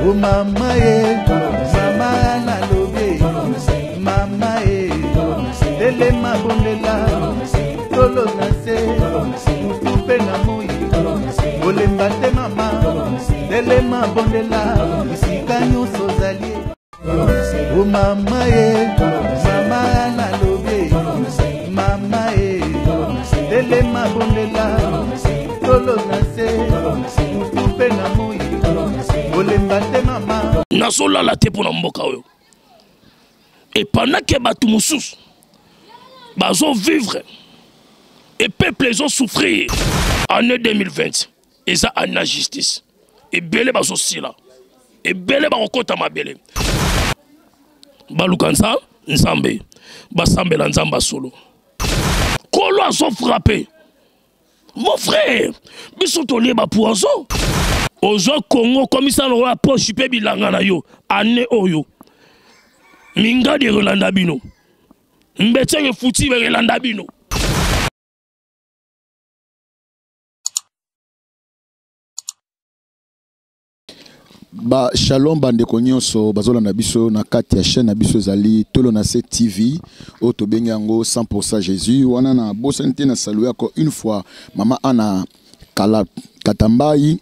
Oh mama ye, mama na lobe, mama ye, dele mabondela, tolo na se, mutupe na moi, olemba te mama, dele mabondela, isika nyonso zali. Oh mama ye, mama na lobe, mama ye, dele mabondela, tolo na se, mutupe na moi. Nazola la te pour mboka oyo. Et pendant que batou moussous bazo vivre et peuple ont souffrir année 2020 et ça en la justice et belé bazo sila et belé ba okota mabele balukanza nzambe basambe la nzamba solo kolo azo frappé mon frère biso tolié ba poison. Ozo Congo comme ça la poche pe bilanga na yo ane oyo minga de Rolanda bino mbetenge futi be Rolanda bino. Ba shalom bande konyoso bazola na biso na kati ya chaîne na biso zali tolo na se TV oto bengango 100% Jésus wana na bosante na saluer encore une fois mama ana Katambai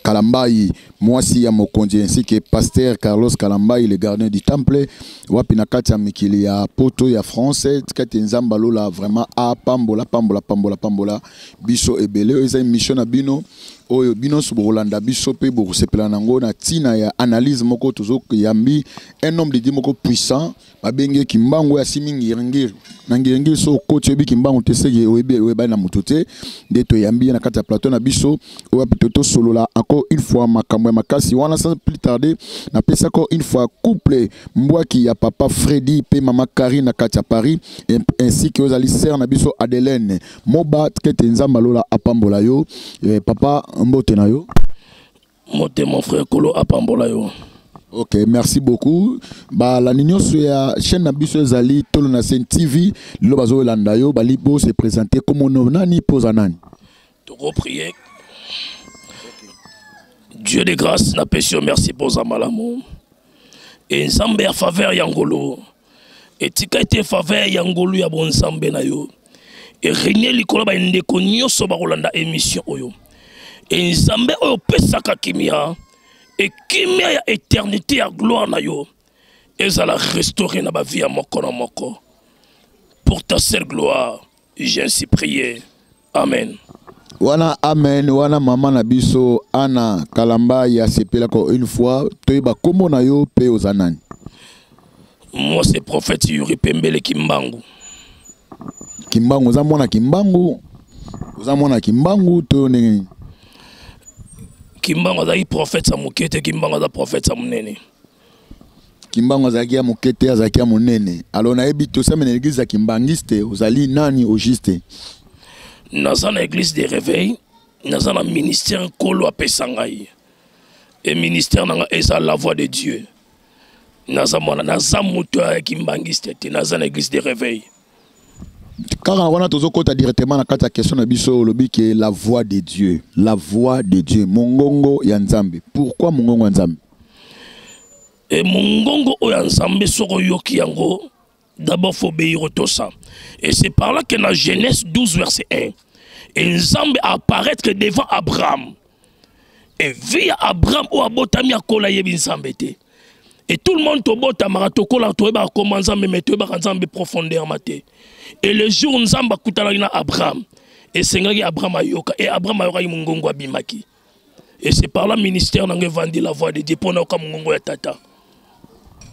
Kalambai, moi si ya mokonzi ainsi que pasteur Carlos Kalambai, le gardien du temple, wapi na kati ya mikili ya poto ya français, kati nzamba lola vraiment a pambola biso ebele eza mission na bino oyo bino subolanda biso pe bo sepela nango na tina ya analyse moko tozo yambi un homme de Dieu moko puissant babenge kimbango ya simingi ngir so coach bi kimbango tesege oyeba na mutote de to yambi na kati ya plateau na biso oya pitoto solo la encore une fois makambo ya makasi wana sans plus tarder na pesa encore une fois couple mbwaki ya papa Freddy pe mama Karine na kati ya Paris ainsi que ozali sœur na biso Adelene moba kete nzamba lola apambola yo papa mbote na yo mote mon frère Kolo apambola yo. Ok, merci beaucoup. Ba la nino sur la chaîne nabiso zali tolo na Sen TV lo bazo landa yo bali bo se présenter comme nani posa nani. Toko prier. Dieu de grâce na péché merci pour za malamu. Et nzambe ya faveur yangolo. Et tika ete faveur yangolo ya bon nzambe na yo. Et régner likolo ba ndeko nyoso ba kolanda émission oyo. Et nzambe oyo pesaka kimia et kimia ya éternité ya gloire na yo ezala restaurer na ba vie ya moko na moko pour ta seule gloire j'ai ainsi prié amen. Wana amen wana mama na biso ana Kalamba ya sepela ko une fois toyeba komo na yo pe ozanani. Moi c'est prophète Yuri Pembele Kimbangu. Kimbangu za mwana Kimbangu to ne Kimbangu azali prophète sa mukete Kimbangu za prophète sa munene. Kimbangu azaki ya mukete azaki ya munene. Alors na ebi to sa mena église ya Kimbangiste ozali nani au juste. Naza na église de réveil, naza na ministère Kolo apesangai. Et ministère nanga eza la voix de Dieu. Naza mwana naza muto ya Kimbangiste te naza na église de réveil. Car on a toujours directement la question de biso lobi qui est la voix de Dieu, la voix de Dieu. Mongongo yanzambe. Pourquoi mongongo yanzambe? Et mongongo yanzambe soko yoki yango. D'abord faut obéir au tosa. Et c'est par là que dans Genèse 12 verset 1, et Nzambe apparaître devant Abraham. Et via Abraham ou abotami akola yebi Nzambe te. Et tout le monde tobota maratokola toeba comment Nzambe meteba Nzambe profondeur maté. Et le jour Nzamba kutala na Abraham et sengaki Abraham ayoka et Abraham ayoka mungongo abimaki. Et c'est par là ministère nange vandi la voix de Dieu pour na ka mungongo ya tata.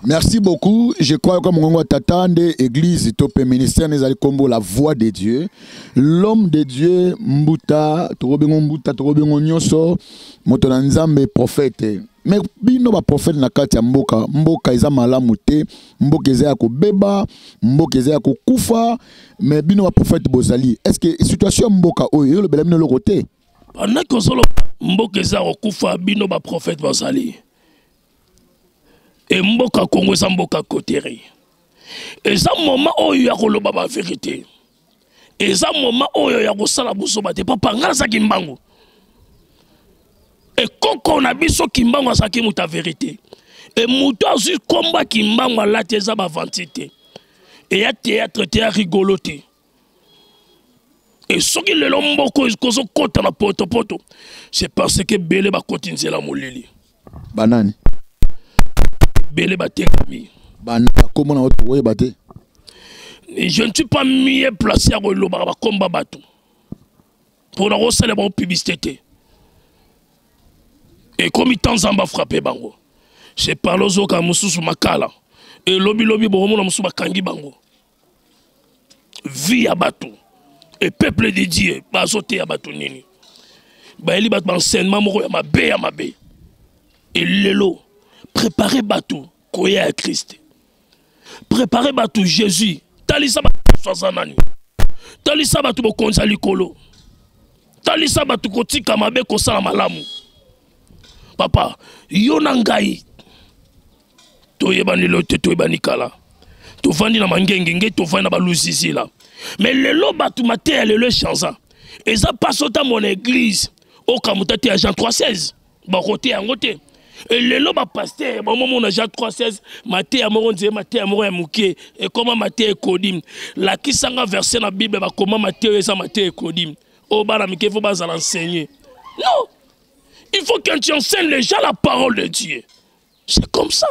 Merci beaucoup. Je crois que mon tatande église top ministère nezali kombo la voix de Dieu. L'homme de Dieu mbuta torobengo nyonso moto na Nzambe prophète. Mais bino ba prophète na kati ya mboka eza malamu te, mboka eza ya kobeba, mboka eza ya kokufa, mais bino ba prophète bozali. Est-ce que situation mboka oyo le bela bino le côté? Pendant que solo mboka eza kokufa bino ba prophète bozali. Et mboka Congo eza mboka kotere. Eza moment oyo ya koloba ba vérité. Eza moment oyo ya kosala buso bate papa ngala sa kimbango. Et koko na biso kimbango asaki muta vérité. Et muto azu komba kimbango la teza ba vantité. Et ya théâtre te rigoloté. Et ce qui le lomboko kozo kota na poto poto, c'est parce que belé ba kotinze la molili. Banani. Belé ba tekami. Banana comment on a batté. Je ne suis pas mieux placé à Roloba combat bateau. Pour la recélébrer publicité. Et comme il t'en zamba frappé bango. C'est par le zoka mususu makala. Et lobby bomo na musuba kangi bango. Vie à bateau. Et peuple dédié, bazoté à bateau nini. Ba eli bat enseignement moko ya mabe. Et lelo préparer bateau koya à Christ. Préparer bateau Jésus. Talisa bateau soazanani. Talisa bateau bokonza likolo. Talisa bateau kotika mabe kosala malamu. Papa, yona ngai. Toyebani lote toyebani kala. Tofandi na mangenge tofandi na baluzizi la. Mais lelo bateau maté lelo chanza. Et ça passe autant mon église. Au kamutati à Jean 3:16. Ba côté en côté. Et lelo ba pasteur ba moment na Jean 3:16 maté ya moronze maté ya moro ya mukie et comment maté kodim la kisanga verset na Bible ba comment maté ça maté kodim au bana mike faut pas l'enseigner. Non. Il faut que tu enseignes les gens la parole de Dieu. C'est comme ça.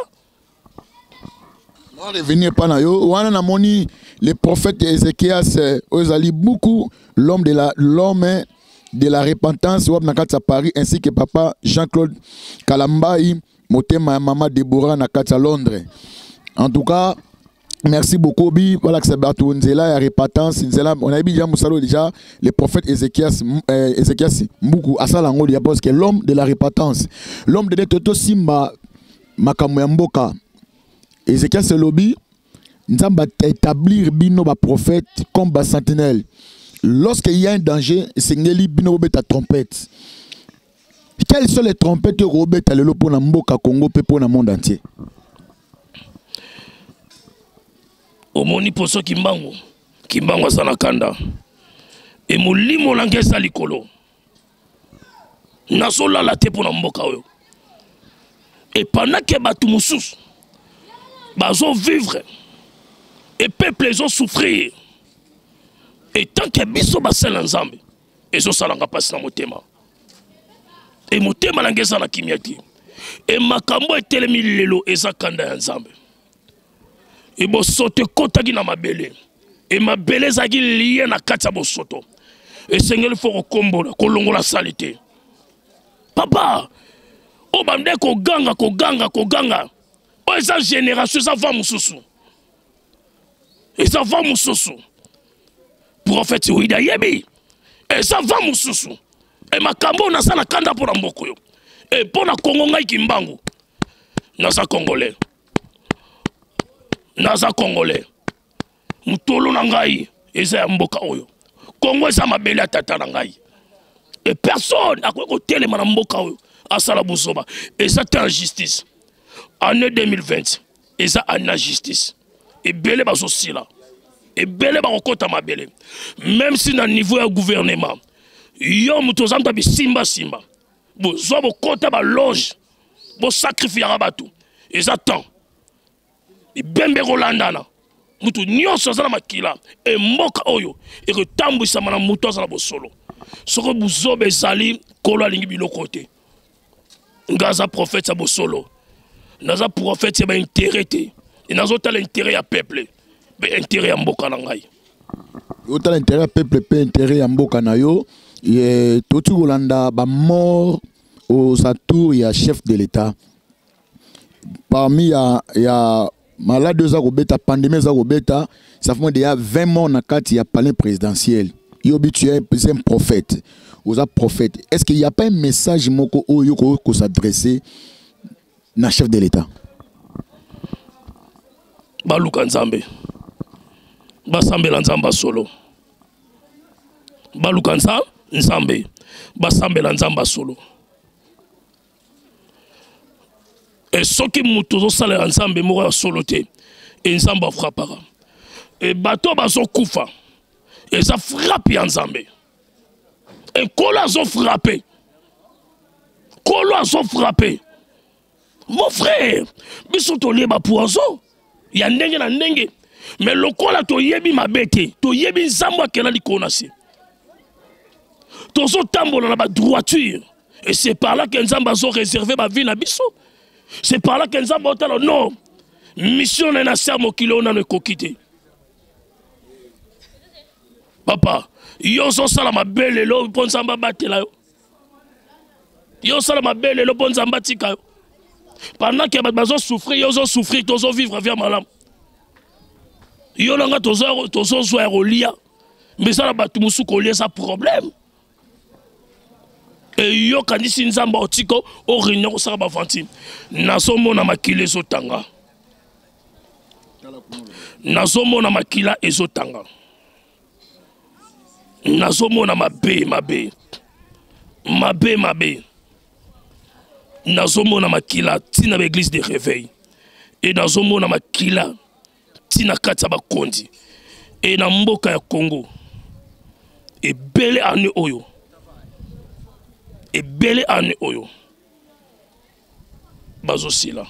On revenir pas na yo wana na moni le prophète Ézéchias ozali beaucoup l'homme de la repentance wab nakatsa Paris ainsi que papa Jean-Claude Kalambai motema maman Deborah nakatsa Londres. En tout cas, merci beaucoup bi voilà que c'est bateau nzela ya repentance nzela on a bien musalo déjà le prophète Ézéchias mbuku asala ngoli parce que l'homme de la repentance l'homme de toto simba makambo ya mboka Ézéchias lobby nzamba établir bino ba prophète comme ba sentinelle. Lorsqu'il y a un danger, c'est que ta trompette. Quelles sont les trompettes que Robert a le pour Mboka Congo et pour le monde entier? Au moni poso kimbango sanakanda. Et molimo langesa likolo. Nasola la te pour Mboka oyo. Et pendant que batu musus bazo vivre et peuple ils ont souffrir. Et tant que biso basel ensemble, ils ont salanga passe na motema. Et motema langesa na kimiati. Et makambo etelemi lelo eza kanda ensemble. Et bo sote kotaki na mabele. Et mabele zaki lié na kati ya bo soto. Et Seigneur faut rekombola kolongola salité. Papa, o bande ko ganga. O eza génération ça va mususu. Et ça va mususu. Prophète Ouida Yebi. Et ça va mususu. Et makambo na sana kanda pour mboko yo. Et pour na Congo ngai kimbangu. Nasa Congolais. Mutolo na ngai eza mboka oyo. Congo eza mabele tata na ngai. Et personne a quoi télé na mboka oyo asala busoba. Et ça c'est injustice. Année 2020, et ça en justice. Et belé baso sila. Et belé bakota mabele. Même si na niveau ya gouvernement, yo mutozamba bi simba. Bo zo bo kota ba loge. Bo sacrifier abatu. Et ça temps. Et bembe rolandana. Mutu nyonso za makila et mboka oyo et que tambwisa mana mutu za bo solo. Soko buzobe zali kolo lingi biloko te. Ngaza prophète sa bo solo. Naza prophète c'est ba intérêt te. Et nazo ta l'intérêt ya peuple. Mais intérêt ya mboka na ngai. Autant l'intérêt ya peuple pe intérêt ya mboka na yo et tout Rolanda ba mort aux atours ya chef de l'état. Parmi ya malade za robeta pandémie za robeta ça fait déjà 20 morts na kati ya palais présidentiel. Yobi tu es un prophète. Aux prophète. Est-ce qu'il n'y a pas un message moko oyo ko s'adresser na chef de l'état? Baluka nzambe. Basambela nzamba solo. Baluka nzambe. Basambela nzamba solo. Et ce qui moutozo sale ensemble mora solo te. Et nzamba frappera. Et bateau bazo kufa. Et ça frappe ensemble. Et kola zo frappé. Kolo a so frappé. Mon frère, biso to lieba poison. Ya ndenge na ndenge. Mais lokola to yebi mabete, to yebi nzambo akela likonasi. To so tambola na ba droiture. Et c'est par là que nzambo a so réservé ma vie na biso. C'est par là que nzambo a talo non. Mission na sermo kilo na ne kokite. Papa, yo so sala mabele lo pon nzamba batela yo. Yo sala mabele lo pon nzamba tika yo. Pendant que bazo souffrir, yo zo souffrir, to zo vivre via malam. Yo langa to zo soir au lia. Mais ça la batu musu ko lia ça problème. Et yo kanisi nzamba otiko o réunion ko sala ba fanti. Na so mona makile so tanga. Na so mona makila ezotanga. Na so mona mabe. Nazomona makila tina l'église de réveil et nazomona makila tina kata bakondi et na mboka ya Congo et belle année oyo bazosila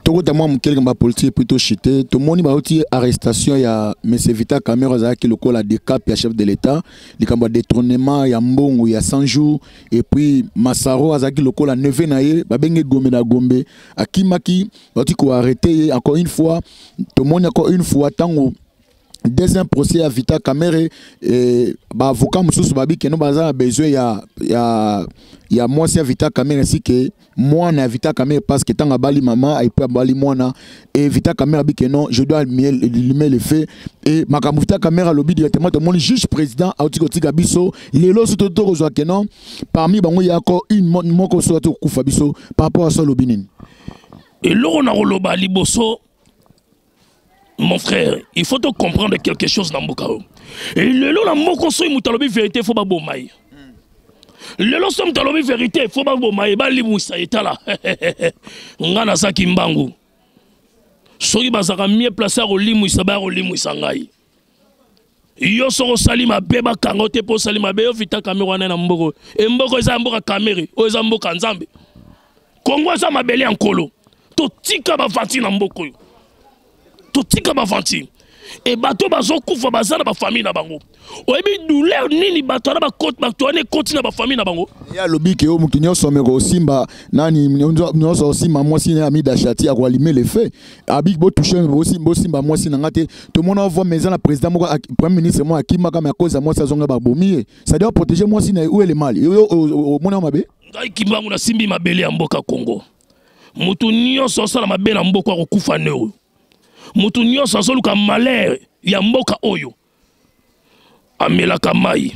Tout le monde qui est politique plutôt chité. Tout le monde a eu arrestation. Il y a M. Vita Kamera qui est le décap, il y a chef de l'État. Il y a détournement, il y a Mbongo, il y a 100 jours. Et puis Massaro a qui le 9 naïe, babenge gombe na gombe. Akimaki, il a arrêté encore une fois. Tout le monde encore une fois tant deuxième procès à Vita Kamere et avocat Moussous Babi qui nous a besoin il y a moi c'est Vita Kamere ainsi que moi na Vita Kamere parce que tant à Bali maman et puis à Bali moi na et Vita Kamere dit que non je dois lui mettre le fait et ma Vita Kamere lobby directement de mon juge président Autiko Gabiso les lots tout autour que non parmi bango il y a encore une mon ko so to kufa biso par rapport à ça lobby nini et l'on a roloba liboso. Mon frère, il faut te comprendre quelque chose dans Mbokao. Et le lot la moko so imutalobi vérité faut ba bomai. Le lot so imutalobi vérité faut ba bomai ba limusa etala. Ngana sa kimbangu. Soki bazaka mieux placer au limusa ba au limusa ngai. Yo so sali ma beba kangote po sali ma be Vita Kamera na mboko. E mboko za mboka Kamere, o za mboka Nzambe. Kongo za mabele ankolo. To tika ba fati na mboko yo. Tika bafanti et bato bazo kufa bazana ba famille na bango oyebi douleur nini bato na ba côte bato ne continue ba famille na bango ya lobi ke o mutu nyoso meko simba nani nyoso simba mwasi na ami dachati akwa limé les faits abi bo toucher bo simba mwasi na ngate tout le monde voit maison la président moko premier ministre moi akima kama cause moi ça zonga ba bomi ça doit protéger mwasi na où est le mal au mona mabe ngai kimbangu na simbi mabele ya mboka Congo mutu nyoso sala mabe na mboka ko kufa neo mutu nyonso azoluka malheur ya mboka oyo amelaka mai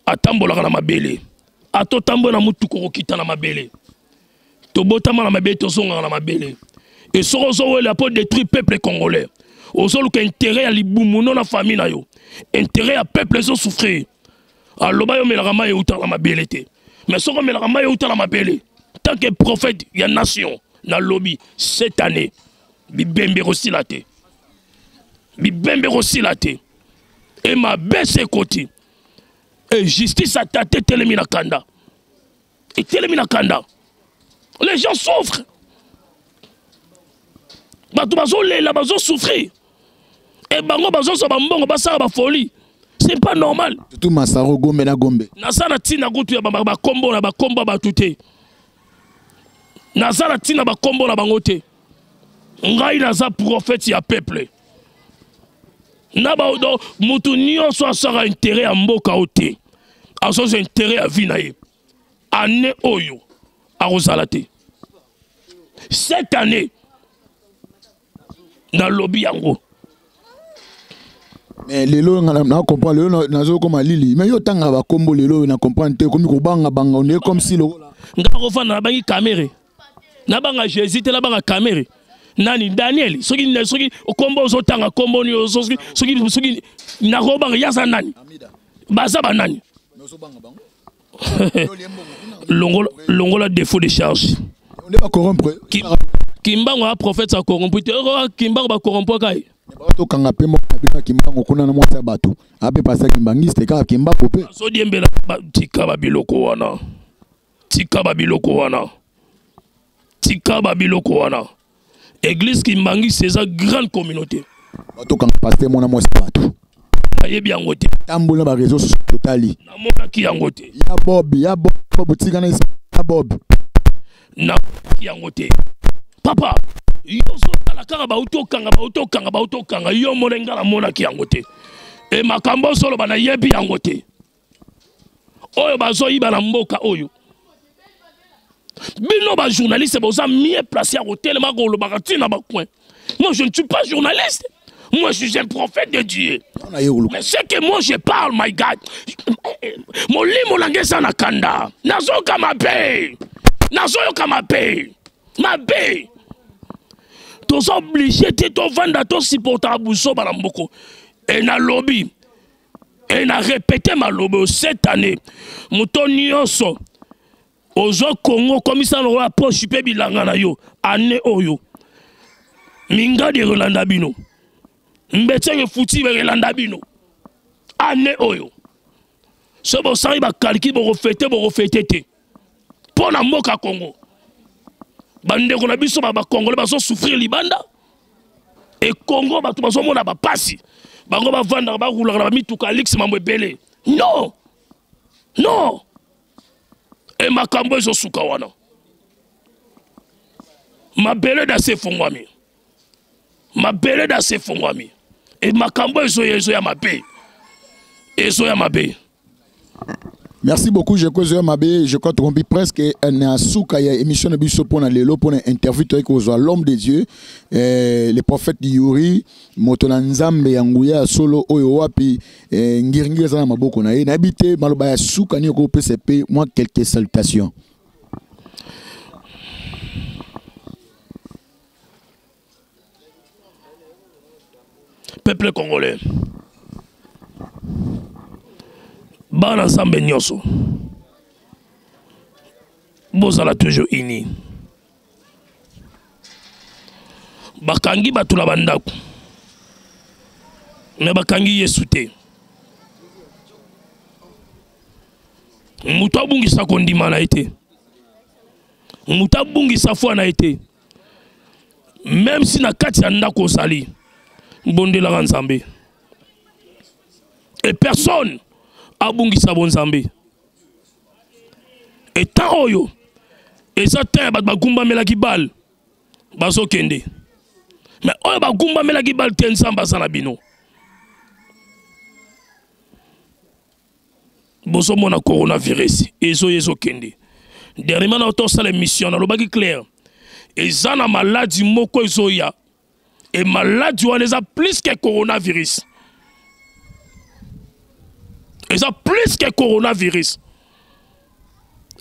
atambolaka na mabele atotambola na mutu kokita na mabele tobotama na mabele tozongaka na mabele et soko ozowela po détruire peuple congolais ozoluka intérêt ya libumuno na famille na yo intérêt ya peuple ezo souffrir aloba yo melaka mai euta na mabele te mais soko melaka mai euta na mabele tant que prophète ya nation na lobby cette année Bibembe rosilate. Et ma baisse côté. Et justice a tâté Télémina Kanda. Et Télémina Kanda. Les gens souffrent. Bato bazo la bazo souffrir. Et bango bazo sa bambongo basa ba folie. C'est pas normal. Tout Masaro Gombe na Gombe. Nasana tina gutu ya ba kombo na ba kombo ba tuté. Nasana tina ba kombo na bangote. Ngai naza prophète ya peuple. Naba odo mutu nyonso asara intérêt à mboka ote. Aso intérêt à vie na ye. Année oyo arozala te. Cette année na lobby yango. Mais lelo na comprend lelo nazo comme lili mais yo tanga ba kombo lelo na comprendre te comme ko banga on est comme si le ngaro fa na bangi caméra. Na banga Jésus te la banga caméra. Nani Daniel soki okombo zotanga kombo ni soki na robanga yaza nani baza banani longola défaut de charge on n'est pas corrompre kimbango a prophète a corrompu kimbango ba corrompu kai bato kanga pe mo bina kimbango kuna na mwata bato ape pasa kimbangiste ka kimba popé so diembela tika ba biloko wana tika babiloko wana. Tika babiloko wana. Église qui mangi c'est sa grande communauté. Bato quand pasteur mon amour c'est partout. Ayebi yango te. Tambola ba réseau sociaux totali. Na mona ki yango te. Ya Bob tika na ya Bob. Na ki yango te. Papa, yo so la kaka ba autokanga yo molenga na mona ki yango te. E makambo solo bana yebi yango te. Oyo bazo yiba na mboka oyo. Bino ba journaliste boza mieux placé à hôtel magolo bagati na ba coin. Moi je ne suis pas journaliste. Moi je suis un prophète de Dieu. Mais c'est que moi je parle, my God. Mon limo langesa na kanda. Nazo kamape. Nazo kamape. Ma bé. Tous obligés de vendre ton supportable so balamboko. Et na lobby. Et na répété ma lobby cette année. Mouton nyonso. Ozo Congo comme ça on approche pe bilanga na yo année oyo. Minga de Rolanda bino. Mbetse futi be Rolanda bino. Année oyo. Ce bon ça il va calquer bo refêter te. Pona mboka Congo. Bande ko na biso ba Congolais ba so souffrir libanda. Et Congo ba to ba so mona ba pasi. Bango ba vanda ba roula ba mituka lix mambo ebele. Non. Non. Et makambo ezo suka wana. Mabele da se fongwami. Mabele da se fongwami. Et makambo ezo ya mabe. Ezo ya mabe. Merci beaucoup, je crois que presque un souka ya émission de biso pour lelo pour interview avec l'homme de Dieu, le prophète Yuri, motona nzambe yanguya solo oyo wapi ngiringi za maboko na ye na habité maloba ya souka ni ko PCP, moi quelques salutations. Peuple congolais. Bana ensemble nyoso. Bozala toujours ini. Bakangi batula bandaku. Mais bakangi Yesu te. Mutu abungisa kondima na ete. Mutu abungisa foi na ete. Même si na kati ya ndako sali. Bondela nzambe. Et personne abungisa bonzambe. Et tant oyo eza te ba gumba melaki bal baso kende. Mais oyo ba gumba melaki bal te nsamba sana bino. Boso mona coronavirus ezo kende. Dernièrement na auto sala mission na lobaki clair. Eza na maladie moko ezo ya. Et maladie wana eza plus que coronavirus. Et ça plus que coronavirus.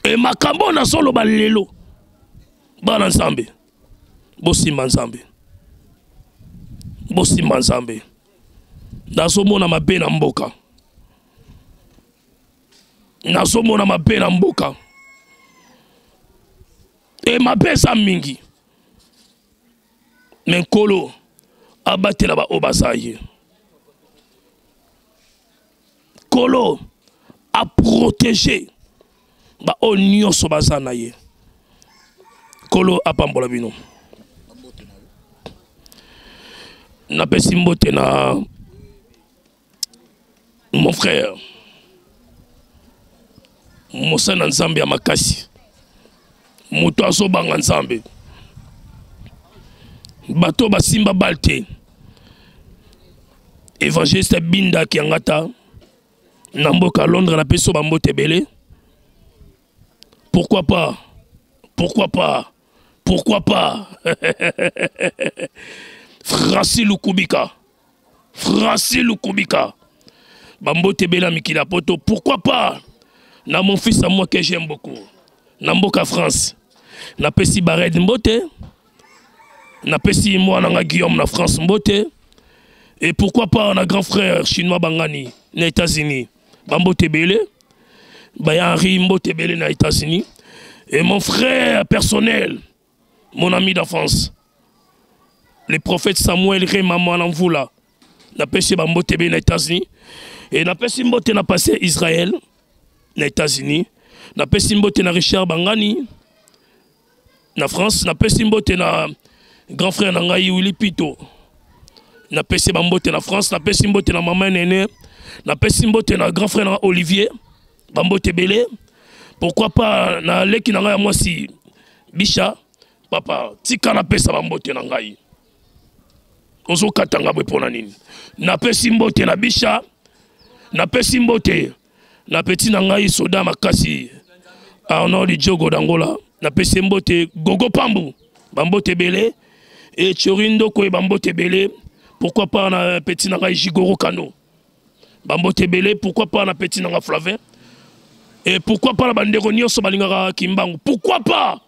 Et makambo na solo balelo. Bana nzambe. Bosi manzambe. Bosi manzambe. Naso mona mabe na mboka. Naso mona mabe na mboka. Et mabe sa mingi. Men kolo abatela ba obasaye. Kolo a protégé ba onyo sobazana ye. Kolo a pambola bino. Na pesi mbote na mon frère. Mosana nzambe ya makasi. Muto aso banga nzambe. Bato basimba balte. Évangéliste Binda Kiangata. Namboka Londres la peso bambote belé. Pourquoi pas? Pourquoi pas? Pourquoi pas? Francis Lukubika. Francis Lukubika. Bambote bela mikila poto. Pourquoi pas? Na mon fils à moi que j'aime beaucoup. Namboka France. Na pesi Bared Mbote. Na pesi moi na Guillaume na France Mbote. Et pourquoi pas on a grand frère chinois Bangani na États-Unis. Bambote Bele, Henri Mbote Bele na États-Unis, et mon frère personnel, mon ami d'enfance, le prophète Samuel Remama Namvula, n'a passé Bambote Bele na États-Unis, et n'a passé Mbote na passé Israël na États-Unis, na pesi mbote na Richard Bangani na France, na pesi mbote na grand frère na ngai Willy Pito, na pesi mbote na France, na pesi mbote na maman Nene, na pesi mbote na grand frère na Olivier bambote belé. Pourquoi pas na leki na ngai moi si Bisha papa tika na pesa bambote na ngai ozo katanga bwe pona nini na pesi mbote na Bisha, na pesi mbote na petit na ngai soda makasi Arnaud di Jogo d'Angola, na pesi mbote Gogo Pambu bambote belé et Chorindo ko bambote belé. Pourquoi pas na petit na ngai Jigoro Kano bambote belé. Pourquoi pas na petit na ngai Flavin, et pourquoi pas la bandeko nyonso balingaka Kimbangu. Pourquoi pas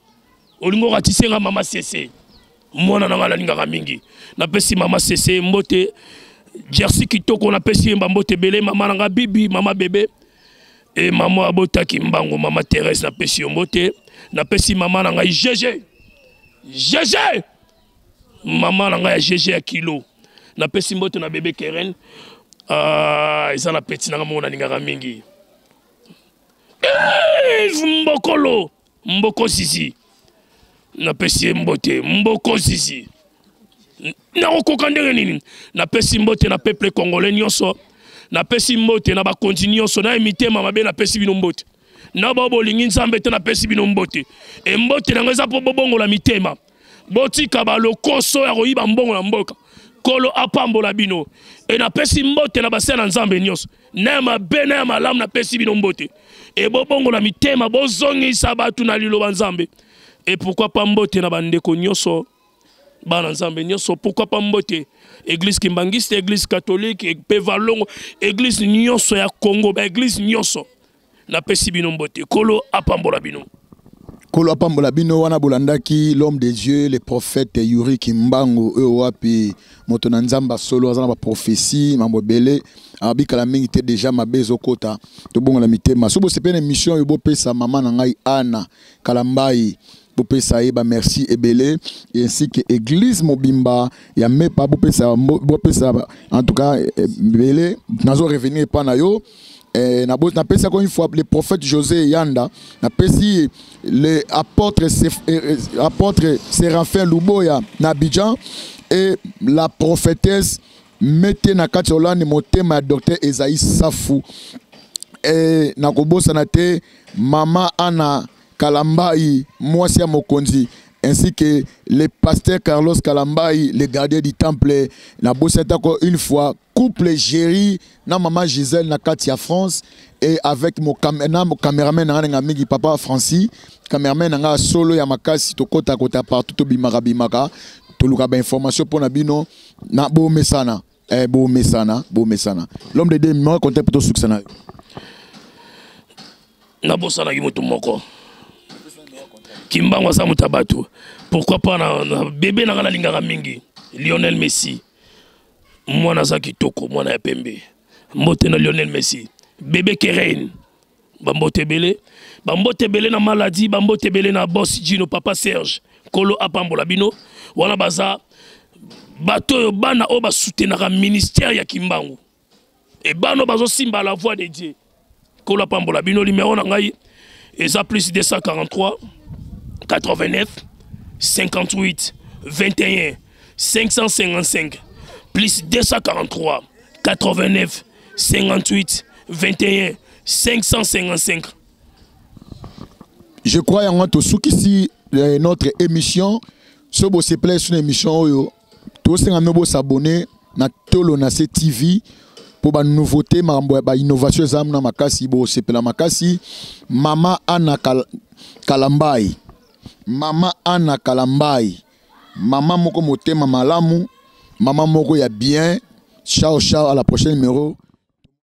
olingo ratisenga mama Sese mwana na ngala lingaka mingi na pesi mama Sese mbote Jersey kitoko na pesi mbote belé. Mama nanga Bibi, mama bébé et mama abota Kimbangu, mama Thérèse na pesi mbote. Na pesi mama nanga GG mama nanga ya GG ya kilo. Na pesi mbote na bébé Keren eza na peti nanga mona lingaka mingi. Mbokolo mboko sisi na pesi mbote mboko sisi na okoka ndenge nini na pesi mbote na peuple congolais nyonso, na pesi mbote na bakonzi nyonso na mitema mabe na pesi bino mbote na bolingi nzambe te na pesi bino mbote e mbote na ngeza po bobongola mitema botika balokoso ya koyiba mbongo na mboka kolo apambola bino e na pesi mbote na base na nzambe nyonso na mabe na malamu na pesi bino mbote e bobongola mitema bozongisa batu na liloba nzambe. Et pourquoi pas mbote na bandeko nyonso bana nzambe nyonso, pourquoi pas mbote église kimbangiste, église catholique, pevalongo, église nyonso ya Congo, ba église nyonso na pesi bino mbote kolo apambola bino. Kolo apambola bino wana bolandaki l'homme des dieux, le prophète Yuri Kimbangu wapi moto na nzamba solo azana ba prophétie mambo belé abikala mingi te déjà mabezo kota to bongo la mitema so bo sepene mission yo bo pesa mama na ngai Ana Kalambai bo pesa eba merci ebele et ainsi que église mobimba ya mepa bo pesa en tout cas belé nazo revenir pa na yo. Na pesi encore une fois le prophète José Yanda, na pesi le apôtre Séraphin Luboya na Abidjan et la prophétesse Mete na Katsolani motema docteur Esaïe Safou et na kobosa na te mama Ana Kalambai mwasi ya mokonzi ainsi que le pasteur Carlos Kalambai, le gardien du temple. Na bossé encore une fois couple Géry na maman Gisèle na Katia France et avec mon caméraman na mingi papa Francis, caméraman na solo ya makasi to kota partout to bimaka to luka ba information pour na bino na bo mesana bo mesana. L'homme de Dieu me compter plutôt succès na bosana ki moto moko Kimbangu sa mutabatu. Pourquoi pas na bébé na lingaka mingi Lionel Messi mwana za kitoko mwana ya pembe mbote na Lionel Messi bébé Keren bambote belé na maladie bambote belé na boss Gino papa Serge kolo apambola bino wana baza bato yo bana o ba soutenaka ministère ya Kimbangu et bano bazo simba la voix de Dieu kolo apambola bino. Numéro na ngai eza plus 243 89 58 21 555 plus 243 89 58 21 555. Je crois en tout ce qui notre émission ce beau se plaît sur l'émission yo tous ces amis s'abonner na Tolo na TV pour ba nouveauté ba innovation zamna makasi bo se pela makasi mama Ana Kalambai. Mama Ana Kalambai, maman moko motema malamu, maman moko ya bien. Ciao, à la prochaine numéro.